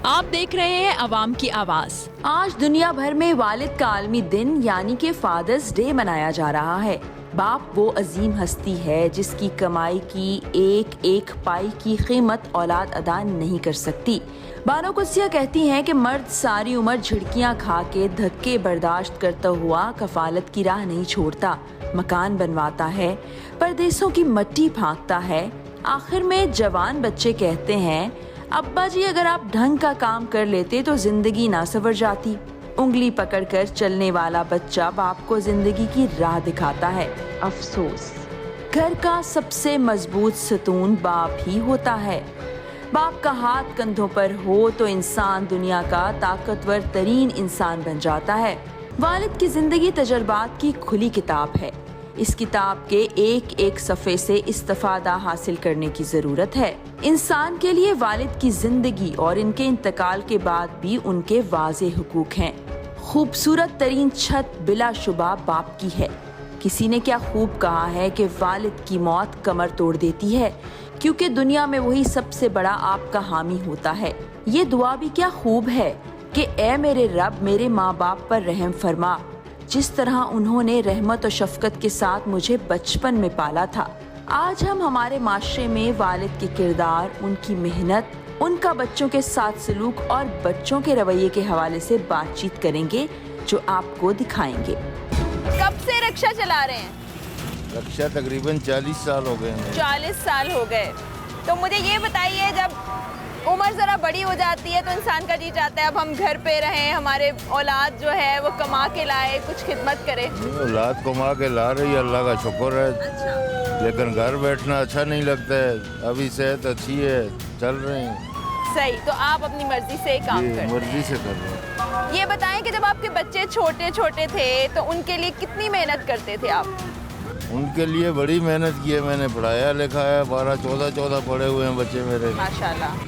आप देख रहे हैं अवाम की आवाज। आज दुनिया भर में वालिद का आलमी दिन यानी कि फादर्स डे मनाया जा रहा है। बाप वो अजीम हस्ती है जिसकी कमाई की एक एक पाई की कीमत औलाद अदा नहीं कर सकती। बानो कुसिया कहती हैं कि मर्द सारी उम्र झिड़कियां खा के धक्के बर्दाश्त करता हुआ कफालत की राह नहीं छोड़ता, मकान बनवाता है, परदेसों की मट्टी फांकता है। आखिर में जवान बच्चे कहते हैं, अब्बा जी अगर आप ढंग का काम कर लेते तो जिंदगी ना सवर जाती। उंगली पकड़कर चलने वाला बच्चा बाप को जिंदगी की राह दिखाता है। अफसोस, घर का सबसे मजबूत सतून बाप ही होता है। बाप का हाथ कंधों पर हो तो इंसान दुनिया का ताकतवर तरीन इंसान बन जाता है। वालिद की जिंदगी तजर्बात की खुली किताब है। इस किताब के एक एक सफ़े से इस्तिफादा हासिल करने की ज़रूरत है। इंसान के लिए वालिद की ज़िंदगी और इनके इंतकाल के बाद भी उनके वाज़े हुकूक हैं। खूबसूरत तरीन छत बिलाशुबा बाप की है। किसी ने क्या खूब कहा है कि वालिद की मौत कमर तोड़ देती है, क्योंकि दुनिया में वही सबसे बड़ा आपका हामी होता है। ये दुआ भी क्या खूब है कि ए मेरे रब मेरे माँ बाप पर रहम फरमा, जिस तरह उन्होंने रहमत और शफकत के साथ मुझे बचपन में पाला था। आज हम हमारे माशरे में वालिद के किरदार, उनकी मेहनत, उनका बच्चों के साथ सलूक और बच्चों के रवैये के हवाले से बातचीत करेंगे, जो आपको दिखाएंगे। कब से रिक्शा चला रहे हैं? रिक्शा तकरीबन 40 साल हो गए हैं। 40 साल हो गए। तो मुझे ये बताइए, जब उम्र ज़रा बड़ी हो जाती है तो इंसान का जी चाहता है अब हम घर पे रहें, हमारे औलाद जो है वो कमा के लाए, कुछ खिदमत करे। औलाद कमा के ला रही है, अल्लाह का शुक्र है। अच्छा। लेकिन घर बैठना अच्छा नहीं लगता है। अभी सेहत अच्छी है, चल रहे हैं। सही, तो आप अपनी मर्जी से काम करते हैं? मर्जी से कर रहे हैं। ये बताएं कि जब आपके बच्चे छोटे छोटे थे तो उनके लिए कितनी मेहनत करते थे आप? उनके लिए बड़ी मेहनत की है। मैंने पढ़ाया लिखाया, 12-14 पढ़े हुए हैं बच्चे मेरे। माशाल्लाह।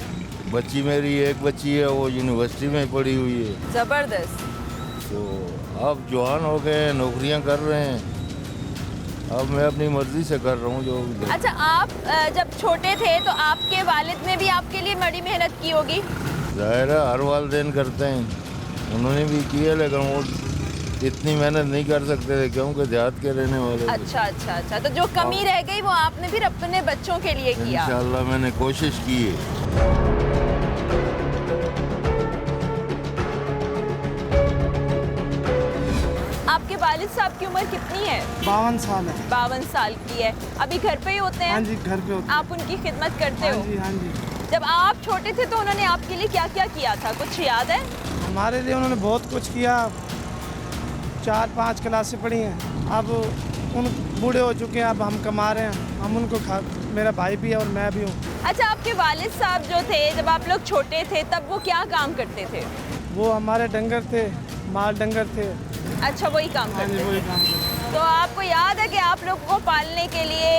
बच्ची मेरी एक बच्ची है, वो यूनिवर्सिटी में पढ़ी हुई है। जबरदस्त। तो अब जवान हो गए, नौकरियां कर रहे हैं। अब मैं अपनी मर्जी से कर रहा हूँ जो। अच्छा, आप जब छोटे थे तो आपके वालिद ने भी आपके लिए बड़ी मेहनत की होगी? जाहिर है, हर वालिदैन करते हैं। उन्होंने भी किया, लेकिन वो इतनी मेहनत नहीं कर सकते थे क्योंकि देहात के रहने वाले। अच्छा। तो जो कमी रह गई वो आपने फिर अपने बच्चों के लिए किया? इंशाल्लाह मैंने कोशिश की है। आपके वालिद साहब की उम्र कितनी है? 52 साल है। 52 साल की है। अभी घर पे ही होते हैं? हाँ जी, घर पे होते हैं। आप उनकी खिदमत करते हो? हाँ जी। जब आप छोटे थे तो उन्होंने आपके लिए क्या क्या किया था, कुछ याद है? हमारे लिए उन्होंने बहुत कुछ किया। 4-5 क्लासें पढ़ी हैं। अब उन बूढ़े हो चुके हैं, अब हम कमा रहे हैं। हम उनको मेरा भाई भी है और मैं भी हूँ। अच्छा, आपके वालिद साहब जो थे जब आप लोग छोटे थे तब वो क्या काम करते थे? वो हमारे डंगर थे, माल डंगर थे। अच्छा, वही काम हाँ जी, करते वही थे। काम करते। तो आपको याद है कि आप लोग को पालने के लिए,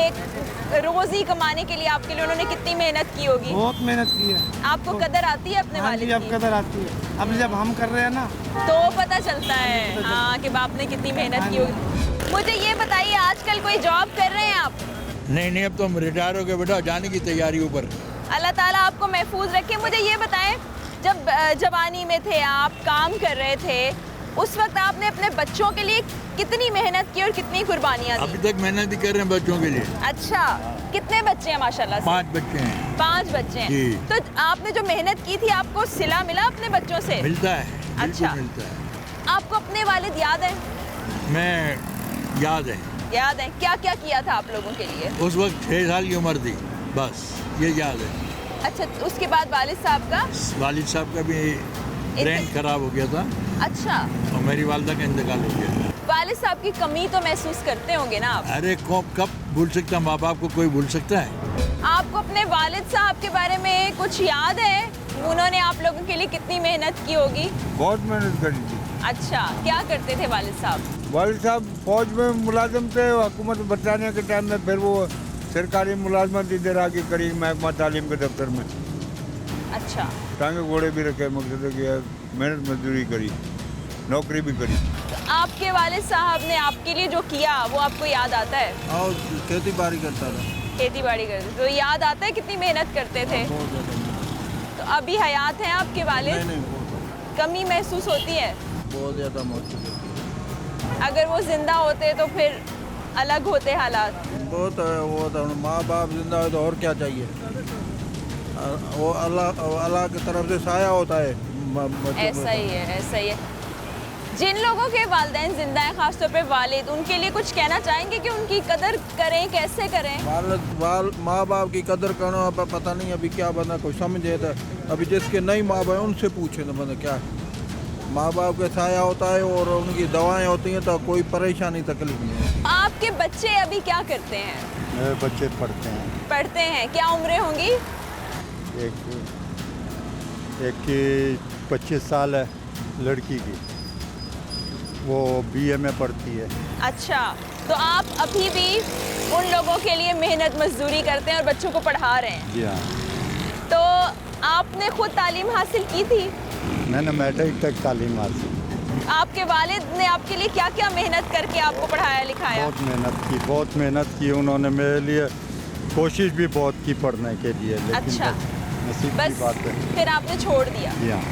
रोजी कमाने के लिए आपके लिए उन्होंने कितनी मेहनत की होगी? बहुत मेहनत की है। आपको कदर आती है अपने हाँ वालिद जी, अब की? कदर आती है। अब जब हम कर रहे हैं ना तो पता चलता है हाँ कि बाप ने कितनी मेहनत की होगी। मुझे ये बताइए, आजकल कोई जॉब कर रहे हैं आप? नहीं, अब तो हम रिटायर हो गए बेटा, जाने की तैयारी ऊपर। अल्लाह ताला आपको महफूज रखे। मुझे ये बताएं, जब जवानी में थे, आप काम कर रहे थे, उस वक्त आपने अपने बच्चों के लिए कितनी मेहनत की और कितनी कुर्बानियाँ दी? अभी तक मेहनत ही कर रहे हैं बच्चों के लिए। अच्छा, कितने बच्चे हैं माशाल्लाह से? 5 बच्चे हैं। 5 बच्चे हैं। जी। तो आपने जो मेहनत की थी, आपको सिला मिला अपने बच्चों से? मिलता है। अच्छा। मिलता है। आपको अपने वालिद याद है? मैं याद है। याद है। क्या क्या किया था आप लोगों के लिए? उस वक्त 6 साल की उम्र थी, बस ये याद है। अच्छा, उसके बाद वालिद साहब का? वालिद साहब का भी ब्रेन खराब हो गया था। अच्छा। और मेरी वालदा का इंतकाल हो गया। वालिद साहब की कमी तो महसूस करते होंगे ना आप? अरे कब भूल सकता, माँ बाप को कोई भूल सकता है? आपको अपने वालिद साहब के बारे में कुछ याद है? उन्होंने आप लोगों के लिए कितनी मेहनत की होगी? बहुत मेहनत करी थी। अच्छा, क्या करते थे वालिद साहब? वालिद साहब फौज में मुलाजिम थे। हुकूमत बरतानिया के टाइम में फिर वो सरकारी मुलाजमत इधर आके करी, महकमा तालीम के दफ्तर में। अच्छा। टांगे घोड़े भी रखे, मकसद है कि मेहनत मजदूरी करी, नौकरी भी करी। तो आपके वालिद साहब ने आपके लिए जो किया वो आपको याद आता है? और खेती बाड़ी करता था। खेती बाड़ी करते तो याद आता है कितनी मेहनत करते थे? तो अभी हयात हैं आपके वालिद? नहीं कमी महसूस होती है? बहुत ज़्यादा मौत है। अगर वो जिंदा होते तो फिर अलग होते हालात। बहुत वो तो माँ बाप जिंदा है तो और क्या चाहिए। वो अल्लाह की तरफ से साया होता है बच्चों ऐसा ही है, ऐसा ही है। जिन लोगों के वालिदैन जिंदा हैं, खासतौर पे वालिद, उनके लिए कुछ कहना चाहेंगे कि उनकी कदर करें, कैसे करें? माँ बाप की कदर करना अब पता नहीं अभी क्या बना कोई समझे तो अभी जिसके नहीं माँ बाप उनसे पूछे तो मतलब क्या माँ बाप का साया होता है और उनकी दवाएं होती हैं तो कोई परेशानी तकलीफ नहीं है। आपके बच्चे अभी क्या करते हैं? मेरे बच्चे पढ़ते हैं। पढ़ते हैं, क्या उम्रें होंगी? एक की 25 साल है लड़की की, वो BA में पढ़ती है। अच्छा, तो आप अभी भी उन लोगों के लिए मेहनत मजदूरी करते हैं और बच्चों को पढ़ा रहे हैं? जी हाँ। तो आपने खुद तालीम हासिल की थी? मैंने मैट्रिक तक तालीम हासिल। आपके वालिद ने आपके लिए क्या क्या मेहनत करके आपको पढ़ाया लिखाया? बहुत मेहनत की उन्होंने मेरे लिए, कोशिश भी बहुत की पढ़ने के लिए, लेकिन अच्छा, नसीब बस की बात है। फिर आपने छोड़ दिया? जी हाँ।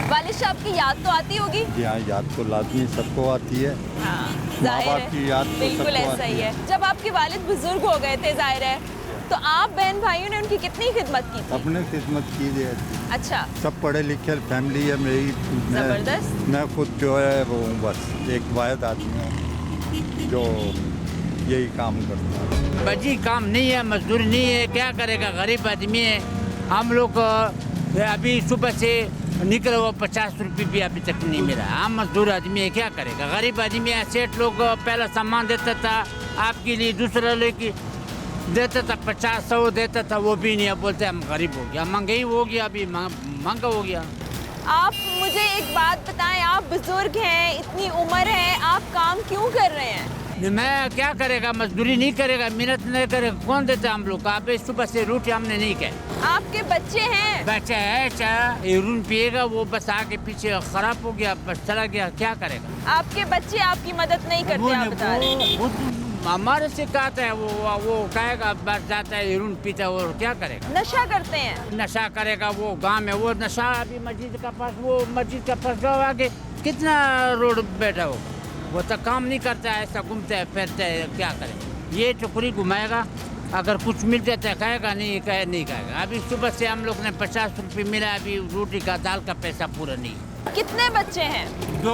वालिद साहब की याद तो आती होगी? जी हाँ, याद तो लाजमी सबको आती है। हाँ, माँ जाहिर बाप है, की याद तो बिल्कुल सबको ऐसा आती ही है। जब आपके वालिद बुजुर्ग हो गए थे, जाहिर है, तो आप बहन भाइयों ने उनकी कितनी खिदमत की थी? अपने खिदमत की है। अच्छा, सब पढ़े लिखे फैमिली है मेरी। जबरदस्त। मैं खुद जो है वो बस एक वाहिद आदमी हूँ जो यही काम करता है। बजी काम नहीं है, मजदूरी नहीं है, क्या करेगा, गरीब आदमी है हम लोग। अभी सुबह से निकले वो 50 रुपये भी अभी तक नहीं मिला। हम मजदूर आदमी है, क्या करेगा, गरीब आदमी है। सेठ लोग पहला सामान देता था आपके लिए, दूसरा लेके देता था 50-100 देता था, वो भी नहीं। अब बोलते हम गरीब हो गया, महंगाई हो गया, अभी महंगा हो गया। आप मुझे एक बात बताएं, आप बुजुर्ग हैं, इतनी उम्र है, आप काम क्यों कर रहे हैं? मैं क्या करेगा, मजदूरी नहीं करेगा, मेहनत नहीं करेगा, कौन देता हम लोग? आप सुबह से रोटी हमने नहीं खाई। आपके बच्चे हैं? बच्चा है, चाहे यूरिन पिएगा, वो बस आगे पीछे खराब हो गया, बस चला गया, क्या करेगा? आपके बच्चे आपकी मदद नहीं करते, आप बता रहे हैं? वो हमारे से कहता है, वो कहेगा, बस जाता है यूरिन पीता है, और क्या करेगा? नशा करते हैं? नशा करेगा, वो गांव में वो नशा। अभी मस्जिद का पास, वो मस्जिद का पास गाँव आगे कितना रोड बैठा हो, वो तो काम नहीं करता है, ऐसा घूमता है फिरता है, क्या करे। ये टुकड़ी घुमाएगा, अगर कुछ मिल जाता है खाएगा, नहीं खाएगा। अभी सुबह से हम लोग ने 50 रुपये मिला, अभी रोटी का दाल का पैसा पूरा नहीं। कितने बच्चे हैं? 2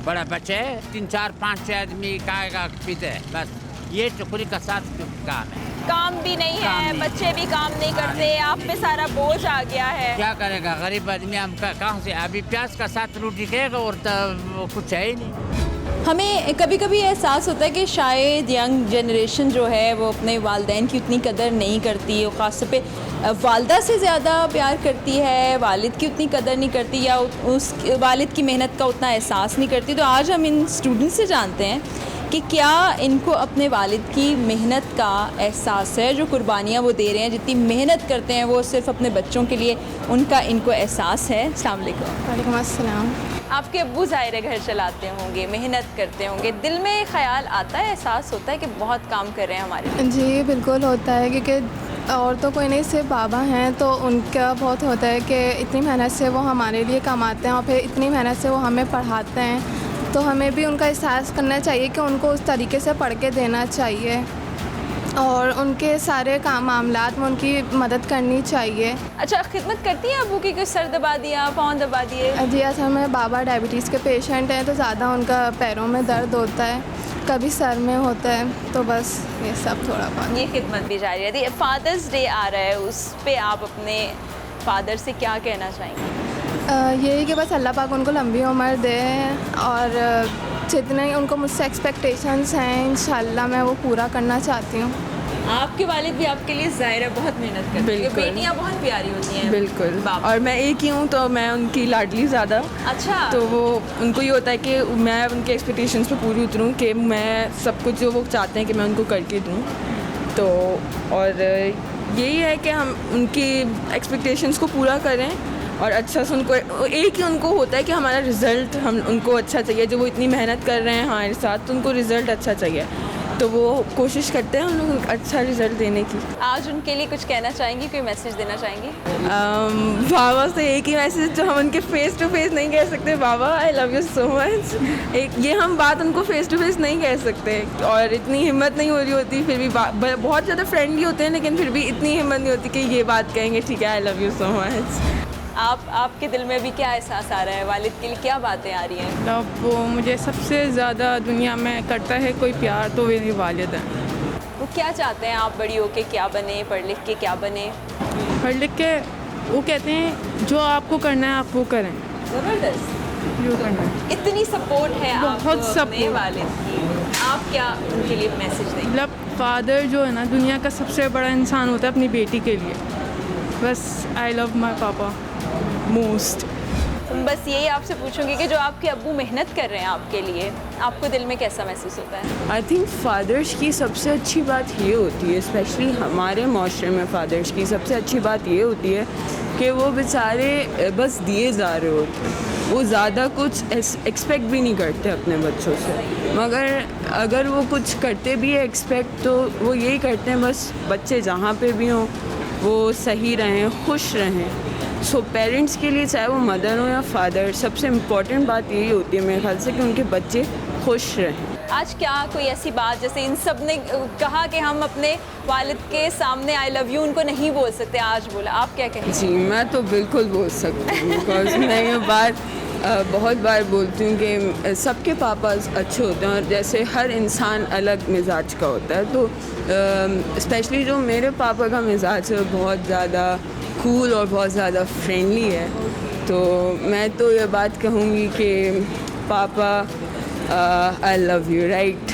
बड़ा बच्चा है, 3, 4, 5, 6 आदमी खाएगा पीते है, बस ये टुकड़ी का साथ काम है। काम भी नहीं काम है, नहीं। बच्चे भी काम नहीं करते, आप पे सारा बोझ आ गया है। क्या करेगा गरीब आदमी, हम कहाँ से? अभी प्याज का साथ रोटी खाएगा और तो कुछ है ही नहीं। हमें कभी कभी एहसास होता है कि शायद यंग जनरेशन जो है वो अपने वालिदैन की उतनी कदर नहीं करती, और ख़ासतौर पे वालदा से ज़्यादा प्यार करती है, वालिद की उतनी कदर नहीं करती, या उस वालिद की मेहनत का उतना एहसास नहीं करती। तो आज हम इन स्टूडेंट से जानते हैं कि क्या इनको अपने वालिद की मेहनत का एहसास है, जो कुर्बानियाँ वो दे रहे हैं, जितनी मेहनत करते हैं वो सिर्फ अपने बच्चों के लिए, उनका इनको एहसास है। अस्सलाम वालेकुम। वालेकुम अस्सलाम। आपके अब्बू ज़ाहिर घर चलाते होंगे, मेहनत करते होंगे, दिल में ख्याल आता है, एहसास होता है कि बहुत काम कर रहे हैं हमारे? जी बिल्कुल होता है, क्योंकि और तो कोई नहीं, सिर्फ बाबा हैं, तो उनका बहुत होता है कि इतनी मेहनत से वो हमारे लिए कमाते हैं और फिर इतनी मेहनत से वो हमें पढ़ाते हैं, तो हमें भी उनका एहसास करना चाहिए कि उनको उस तरीके से पढ़ के देना चाहिए और उनके सारे काम मामलात में उनकी मदद करनी चाहिए। अच्छा, खिदमत करती हैं अबू की? कुछ सर दबा दिया, पाँव दबा दिए? जी असल में बाबा डायबिटीज़ के पेशेंट हैं, तो ज़्यादा उनका पैरों में दर्द होता है, कभी सर में होता है, तो बस ये सब थोड़ा बहुत। ये खिदमत भी जारी रहती है। फादर्स डे आ रहा है, उस पर आप अपने फादर से क्या कहना चाहेंगे? यही कि बस अल्लाह पाक उनको लंबी उम्र दे, और जितने उनको मुझसे एक्सपेक्टेशंस हैं इंशाल्लाह मैं वो पूरा करना चाहती हूँ। आपके वालिद भी आपके लिए ज़ाहिर है बहुत मेहनत करते हैं, बिल्कुल। बेटियाँ बहुत प्यारी होती हैं। बिल्कुल, बाप। और मैं एक ही हूँ तो मैं उनकी लाडली ज़्यादा। अच्छा, तो वो उनको ये होता है कि मैं उनके एक्सपेक्टेशंस पे पूरी उतरूँ, कि मैं सब कुछ जो वो चाहते हैं कि मैं उनको करके दूँ। तो और यही है कि हम उनकी एक्सपेक्टेशंस को पूरा करें, और अच्छा से उनको एक ही उनको होता है कि हमारा रिज़ल्ट हम उनको अच्छा चाहिए, जो वो इतनी मेहनत कर रहे हैं हमारे साथ, तो उनको रिज़ल्ट अच्छा चाहिए। तो वो कोशिश करते हैं उन लोग अच्छा रिजल्ट देने की। आज उनके लिए कुछ कहना चाहेंगी, कोई मैसेज देना चाहेंगी? बाबा से एक ही मैसेज जो हम उनके फेस टू फेस नहीं कह सकते, बाबा I love you so much, एक ये हम बात उनको फेस टू फेस नहीं कह सकते और इतनी हिम्मत नहीं हो रही होती, फिर भी बहुत ज़्यादा फ्रेंडली होते हैं लेकिन फिर भी इतनी हिम्मत नहीं होती कि ये बात कहेंगे ठीक है आई लव यू सो मच। आपके दिल में भी क्या एहसास आ रहा है, वालिद के लिए क्या बातें आ रही हैं? अब वो मुझे सबसे ज़्यादा दुनिया में करता है कोई प्यार तो मेरे वालिद हैं। वो क्या चाहते हैं आप बड़ी होके क्या बने, पढ़ लिख के क्या बने? पढ़ लिख के वो कहते हैं जो आपको करना है आप वो करें। ज़बरदस्त, जो करना है। इतनी सपोर्ट है बहुत आपको अपने support। वालिद की, आप क्या उनके लिए मैसेज देंगे? मतलब फादर जो है ना दुनिया का सबसे बड़ा इंसान होता है अपनी बेटी के लिए। बस आई लव माई पापा मोस्ट। बस यही आपसे पूछूंगी कि जो आपके अब्बू मेहनत कर रहे हैं आपके लिए, आपको दिल में कैसा महसूस होता है? आई थिंक फादर्स की सबसे अच्छी बात ये होती है, स्पेशली हमारे माशरे में फादर्स की सबसे अच्छी बात ये होती है कि वो बेचारे बस दिए जा रहे होते हैं, वो ज़्यादा कुछ एक्सपेक्ट भी नहीं करते अपने बच्चों से, मगर अगर वो कुछ करते भी है एक्सपेक्ट तो वो यही करते हैं बस बच्चे जहाँ पे भी हों वो सही रहें, खुश रहें। सो पेरेंट्स के लिए चाहे वो मदर हो या फादर, सबसे इम्पॉर्टेंट बात यही होती है मेरे ख्याल से कि उनके बच्चे खुश रहें। आज क्या कोई ऐसी बात, जैसे इन सब ने कहा कि हम अपने वालिद के सामने आई लव यू उनको नहीं बोल सकते, आज बोला, आप क्या कहें? जी मैं तो बिल्कुल बोल सकती हूँ बिकॉज मैं ये बात बहुत बार बोलती हूँ कि सबके पापा अच्छे होते हैं और जैसे हर इंसान अलग मिजाज का होता है, तो स्पेशली जो मेरे पापा का मिजाज है बहुत ज़्यादा कूल और बहुत ज़्यादा फ्रेंडली है, तो मैं तो ये बात कहूँगी कि पापा आई लव यू राइट,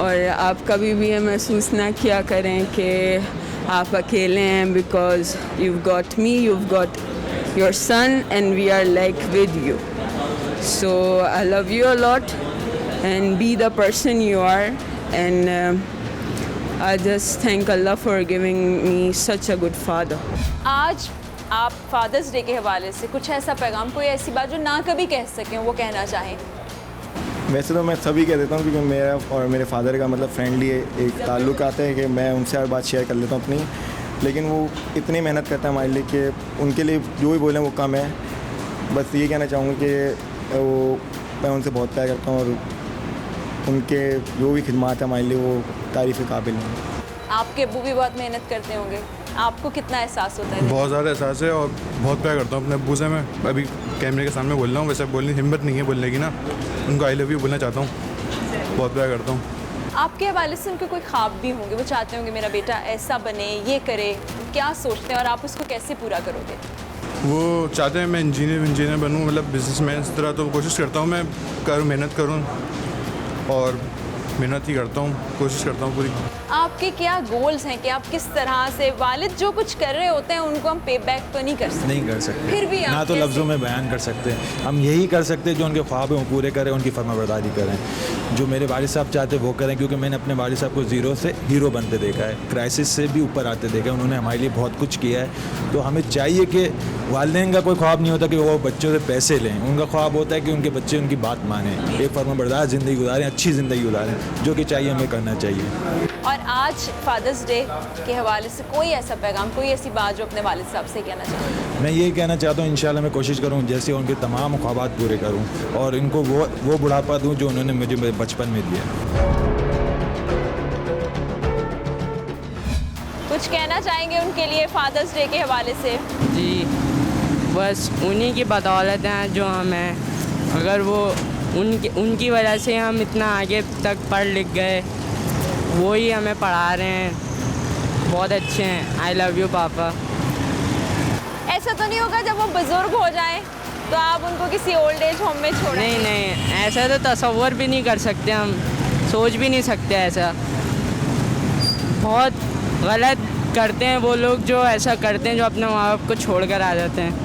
और आप कभी भी ये महसूस ना किया करें कि आप अकेले हैं, because you've got me, you've got your son and we are like with you. So I love you a lot and be the person you are, and I just thank Allah for giving me such a good father. आज आप fathers day के हवाले से कुछ ऐसा पैगाम, कोई ऐसी बात जो ना कभी कह सकें वो कहना चाहें? वैसे तो मैं सभी कह देता हूँ क्योंकि मेरा और मेरे फादर का मतलब फ्रेंडली एक ताल्लुक आता है कि मैं उनसे हर बात शेयर कर लेता हूँ अपनी, लेकिन वो इतनी मेहनत करते हैं हमारे लिए कि उनके लिए जो भी बोलें वो कम है। बस ये कहना चाहूँगा कि वो मैं उनसे बहुत प्यार करता हूँ और उनके जो भी खिदमात है हमारे लिए वो तारीफ़ के काबिल हैं। आपके अब्बू भी बहुत मेहनत करते होंगे, आपको कितना एहसास होता है? बहुत ज़्यादा एहसास है और बहुत प्यार करता हूँ अपने अब्बू से। मैं अभी कैमरे के सामने बोल रहा हूँ, वैसे बोलने की हिम्मत नहीं है बोलने की ना, उनको आई लव यू बोलना चाहता हूँ, बहुत प्यार करता हूँ। आपके हवाले से उनके कोई ख्वाब भी होंगे, वो चाहते होंगे मेरा बेटा ऐसा बने, ये करे, क्या सोचते हैं और आप उसको कैसे पूरा करोगे? वो चाहते हैं मैं इंजीनियर बनूँ, मतलब बिजनेसमैन इस तरह, तो कोशिश करता हूँ मैं मेहनत करूँ और मेहनत ही करता हूँ, कोशिश करता हूँ पूरी। आपके क्या गोल्स हैं कि आप किस तरह से, वालिद जो कुछ कर रहे होते हैं उनको हम पे बैक तो नहीं कर सकते? नहीं कर सकते, फिर भी ना तो लफ्ज़ों में बयान कर सकते हैं, हम यही कर सकते हैं जो उनके ख्वाब हैं वो पूरे करें, उनकी फरमाबरदारी करें, जो मेरे वालिद साहब चाहते वो करें, क्योंकि मैंने अपने वालिद साहब को ज़ीरो से हीरो बनते देखा है, क्राइसिस से भी ऊपर आते देखा है, उन्होंने हमारे लिए बहुत कुछ किया है। तो हमें चाहिए कि वालिदैन का कोई ख्वाब नहीं होता कि वो बच्चों से पैसे लें, उनका ख्वाब होता है कि उनके बच्चे उनकी बात मानें, एक फरमाबरदार ज़िंदगी गुजारें, अच्छी ज़िंदगी गुजारें, जो कि चाहिए हमें करना चाहिए। और आज फादर्स डे के हवाले से कोई ऐसा पैगाम, कोई ऐसी बात जो अपने वालिद साहब से कहना चाहिए? मैं यही कहना चाहता हूँ इंशाल्लाह मैं कोशिश करूँ जैसे उनके तमाम ख्वाबात पूरे करूँ और इनको वो बुढ़ापा दूँ जो उन्होंने मुझे मेरे बचपन में दिया। कुछ कहना चाहेंगे उनके लिए फादर्स डे के हवाले से? जी बस उन्हीं की बदौलत हैं जो हम हैं, अगर वो उनकी वजह से हम इतना आगे तक पढ़ लिख गए, वो ही हमें पढ़ा रहे हैं, बहुत अच्छे हैं। आई लव यू पापा। ऐसा तो नहीं होगा जब वो बुजुर्ग हो जाएं तो आप उनको किसी ओल्ड एज होम में छोड़ें? नहीं, ऐसा तो तसव्वुर भी नहीं कर सकते, हम सोच भी नहीं सकते ऐसा। बहुत गलत करते हैं वो लोग जो ऐसा करते हैं, जो अपने माँ बाप को छोड़ कर आ जाते हैं।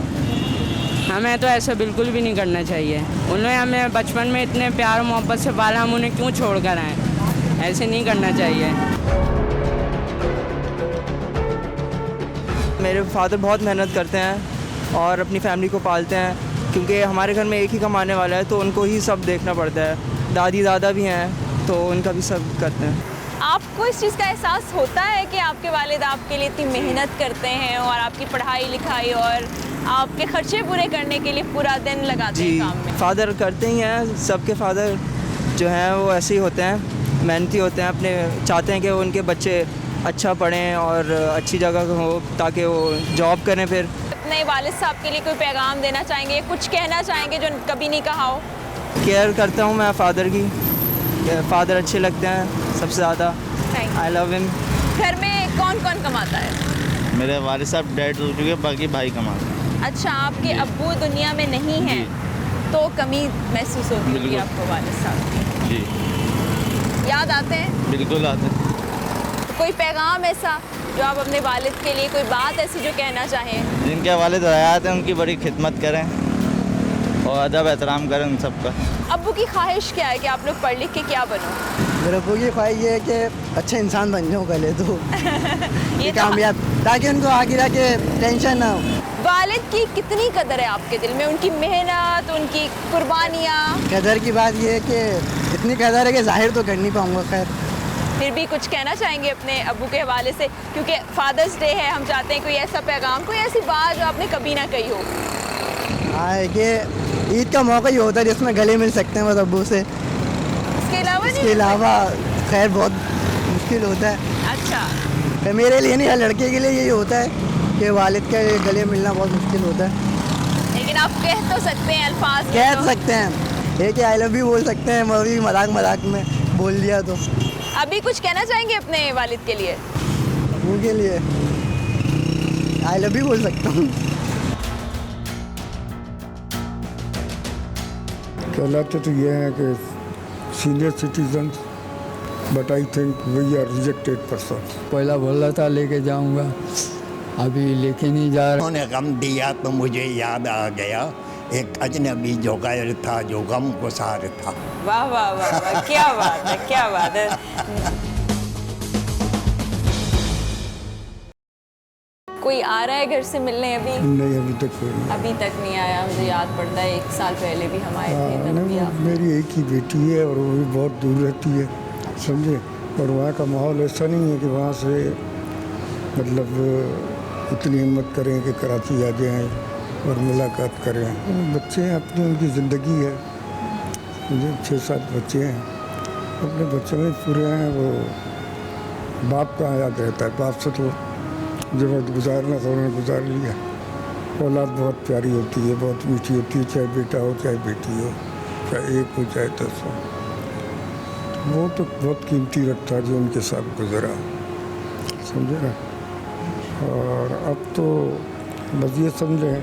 हमें तो ऐसा बिल्कुल भी नहीं करना चाहिए। उन्होंने हमें बचपन में इतने प्यार मोहब्बत से पाला, हम उन्हें क्यों छोड़ कर आएँ? ऐसे नहीं करना चाहिए। मेरे फादर बहुत मेहनत करते हैं और अपनी फैमिली को पालते हैं, क्योंकि हमारे घर में एक ही कमाने वाला है तो उनको ही सब देखना पड़ता है। दादी दादा भी हैं तो उनका भी सब करते हैं। आपको इस चीज़ का एहसास होता है कि आपके वालिद आपके लिए इतनी मेहनत करते हैं और आपकी पढ़ाई लिखाई और आपके खर्चे पूरे करने के लिए पूरा दिन लगाते हैं काम में? फादर करते ही हैं, सबके फादर जो हैं वो ऐसे ही होते हैं, मेहनती होते हैं, अपने चाहते हैं कि उनके बच्चे अच्छा पढ़ें और अच्छी जगह हो ताकि वो जॉब करें। फिर अपने वालिद साहब के लिए कोई पैगाम देना चाहेंगे, कुछ कहना चाहेंगे जो कभी नहीं कहा हो? केयर करता हूँ मैं फादर की, फादर अच्छे लगते हैं सबसे ज़्यादा। I love him. घर में कौन कौन कमाता है? मेरे वालिद साहब डेड हो चुके, बाकी भाई कमाते हैं। अच्छा, आपके अब्बू दुनिया में नहीं हैं तो कमी महसूस होती होगी आपको वालिद साहब की? जी। याद आते हैं? बिल्कुल आते हैं। तो कोई पैगाम ऐसा जो आप अपने वालिद के लिए, कोई बात ऐसी जो कहना चाहें? जिनके वालिद हयात हैं उनकी बड़ी खिदमत करें और अदब एहतराम करें उन सबका। अब्बू की ख्वाहिश क्या है कि आप लोग पढ़ लिख के क्या बनो? मेरे अब्बू की ख्वाहिश ये है कि अच्छा इंसान बन जाऊँ पहले तो ये कामयाब, ताकि उनको आगे जाके टेंशन ना हो। वालिद की कितनी कदर है आपके दिल में, उनकी मेहनत, उनकी कुर्बानियाँ? कदर की बात ये है कि इतनी कदर है कि जाहिर तो कर नहीं पाऊँगा। खैर फिर भी कुछ कहना चाहेंगे अपने अब्बू के हवाले से, क्योंकि फादर्स डे है, हम चाहते हैं कोई ऐसा पैगाम, कोई ऐसी बात जो आपने कभी ना कही हो? हाँ, कि ईद का मौका ही होता है जिसमें गले मिल सकते हैं बस अब्बू से। इसके अलावा खैर बहुत मुश्किल होता है। अच्छा, मेरे लिए नहीं, हर लड़के के लिए यही होता है कि वालिद के गले मिलना बहुत मुश्किल होता है। लेकिन आप कह तो सकते हैं, अल्फाज कह सकते हैं, एक आई लव यू बोल सकते हैं, मैं मजाक मजाक में बोल दिया तो। अभी कुछ कहना चाहेंगे अपने वालिद के लिए? उनके लिए आई लव यू बोल सकता हूँ। कहलाते तो ये हैं कि senior citizen, but I think we are rejected person. पहला बोला था लेके जाऊंगा, अभी लेके नहीं जा रहा। उन्होंने गम दिया तो मुझे याद आ गया एक अजनबी जो गैर था, जो गम गुसार था। वाह वाह वाह वाह, क्या बात है, क्या बात है। कोई आ रहा है घर से मिलने अभी? नहीं, अभी तक कोई नहीं। अभी तक नहीं आया। मुझे याद पड़ता है 1 साल पहले भी हम आए थे। मेरी एक ही बेटी है और वो भी बहुत दूर रहती है, समझे। और वहाँ का माहौल ऐसा नहीं है कि वहाँ से मतलब इतनी हिम्मत करें कि कराची आ जाएँ और मुलाकात करें। बच्चे हैं अपनी, उनकी ज़िंदगी है, मुझे 6-7 बच्चे हैं, अपने बच्चों में पूरे हैं। वो बाप का याद रहता है, बाप से तो जब वक्त गुजारना था उन्होंने गुजार लिया। औलाद बहुत प्यारी होती है, बहुत मीठी होती है, चाहे बेटा हो चाहे बेटी हो, चाहे 1 हो चाहे 10 हो। वो तो बहुत कीमती वक्त था जो उनके साथ गुजरा, समझे ना। और अब तो बस ये समझें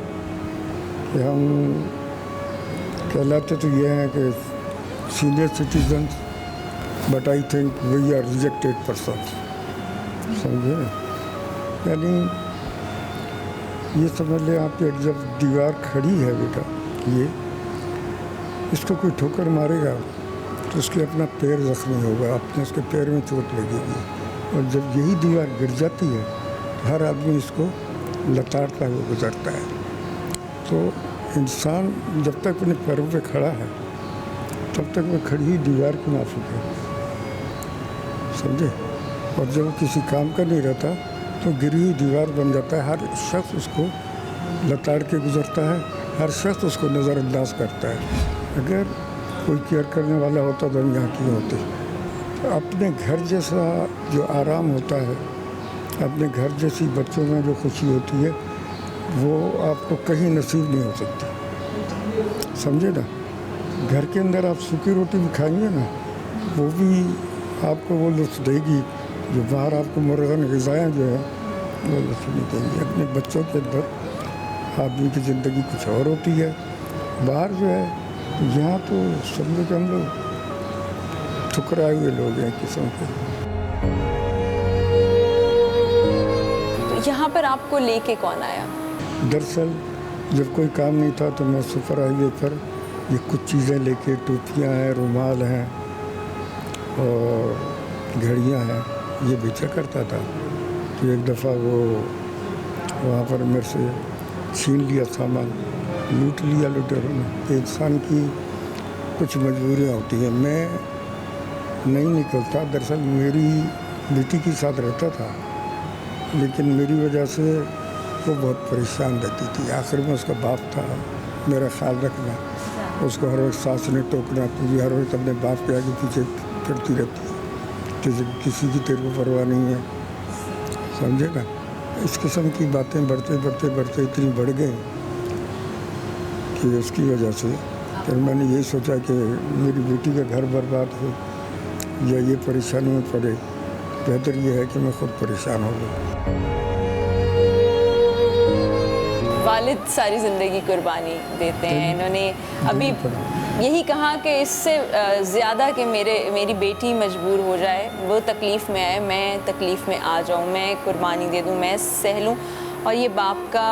कि हम कहलाते तो ये हैं कि senior citizen, but I think we are rejected person, समझे ना। यानी ये समझ लें आप कि जब दीवार खड़ी है बेटा, ये इसको कोई ठोकर मारेगा तो उसके अपना पैर जख्मी होगा, अपने उसके पैर में चोट लगेगी। और जब यही दीवार गिर जाती है तो हर आदमी इसको लताड़ता हुआ गुजरता है। तो इंसान जब तक अपने पैरों पे खड़ा है तब तक वो खड़ी हुई दीवार की माफिक है, समझे। और जब वो किसी काम का नहीं रहता तो गिरी हुई दीवार बन जाता है। हर शख्स उसको लताड़ के गुजरता है, हर शख्स उसको नज़रअंदाज करता है। अगर कोई केयर करने वाला होता तो हम यहाँ क्यों होते। तो अपने घर जैसा जो आराम होता है, अपने घर जैसी बच्चों में जो खुशी होती है, वो आपको कहीं नसीब नहीं हो सकती, समझे ना। घर के अंदर आप सूखी रोटी भी खाएंगे ना, वो भी आपको वो लुत्फ़ देगी जो बाहर आपको मुर्गन ग़िज़ाएँ जो है वो लुत्फ़ नहीं देंगी। अपने बच्चों के अंदर आदमी की ज़िंदगी कुछ और होती है, बाहर जो है यहाँ तो समझो कि हम लोग ठुकराए हुए लोग हैं किस्म के। तो यहाँ पर आपको लेके कौन आया? दरअसल जब कोई काम नहीं था तो मैं सुपर हाईवे पर ये कुछ चीज़ें लेके, टोपियाँ हैं, रुमाल हैं और घड़ियाँ हैं, ये बेचा करता था। तो एक दफ़ा वो वहाँ पर मेरे से छीन लिया सामान, लूट लिया लुटेरों ने। इंसान की कुछ मजबूरियाँ होती हैं। मैं नहीं निकलता। दरअसल मेरी बेटी के साथ रहता था, लेकिन मेरी वजह से वो बहुत परेशान रहती थी। आखिर में उसका बाप था, मेरा ख्याल रखना, उसको हर वक्त सास ने टोकना, तो भी हर वक्त अपने बाप के आगे पीछे फिरती रहती है, किसी की तेरे को परवाह नहीं है, समझे ना। इस किस्म की बातें बढ़ते बढ़ते बढ़ते इतनी बढ़ गई कि उसकी वजह से फिर मैंने यही सोचा कि मेरी बेटी का घर बर्बाद हो या ये परेशानी में पड़े, बेहतर ये है कि मैं खुद परेशान हो गया। वालिद सारी ज़िंदगी कुर्बानी देते हैं। इन्होंने अभी यही कहा कि इससे ज़्यादा कि मेरी बेटी मजबूर हो जाए, वो तकलीफ़ में आए, मैं तकलीफ़ में आ जाऊँ, मैं कुर्बानी दे दूँ, मैं सह लूँ। और ये बाप का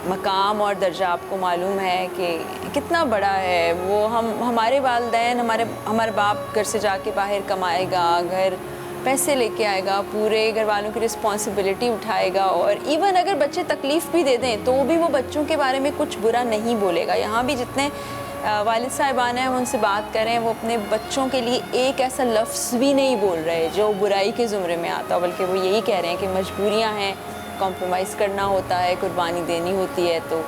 मकाम और दर्जा आपको मालूम है कि कितना बड़ा है। वो हमारे वालिदैन, हमारे बाप घर से जाके बाहर कमाएगा, घर पैसे लेके आएगा, पूरे घर वालों की रिस्पॉन्सिबिलिटी उठाएगा, और इवन अगर बच्चे तकलीफ़ भी दे दें तो भी वो बच्चों के बारे में कुछ बुरा नहीं बोलेगा। यहाँ भी जितने वालिद साहिबान हैं हम उनसे बात करें, वो अपने बच्चों के लिए एक ऐसा लफ्ज़ भी नहीं बोल रहे जो बुराई के ज़ुमरे में आता, बल्कि वो यही कह रहे हैं कि मजबूरियाँ हैं, कॉम्प्रोमाइज़ करना होता है, कुर्बानी देनी होती है, तो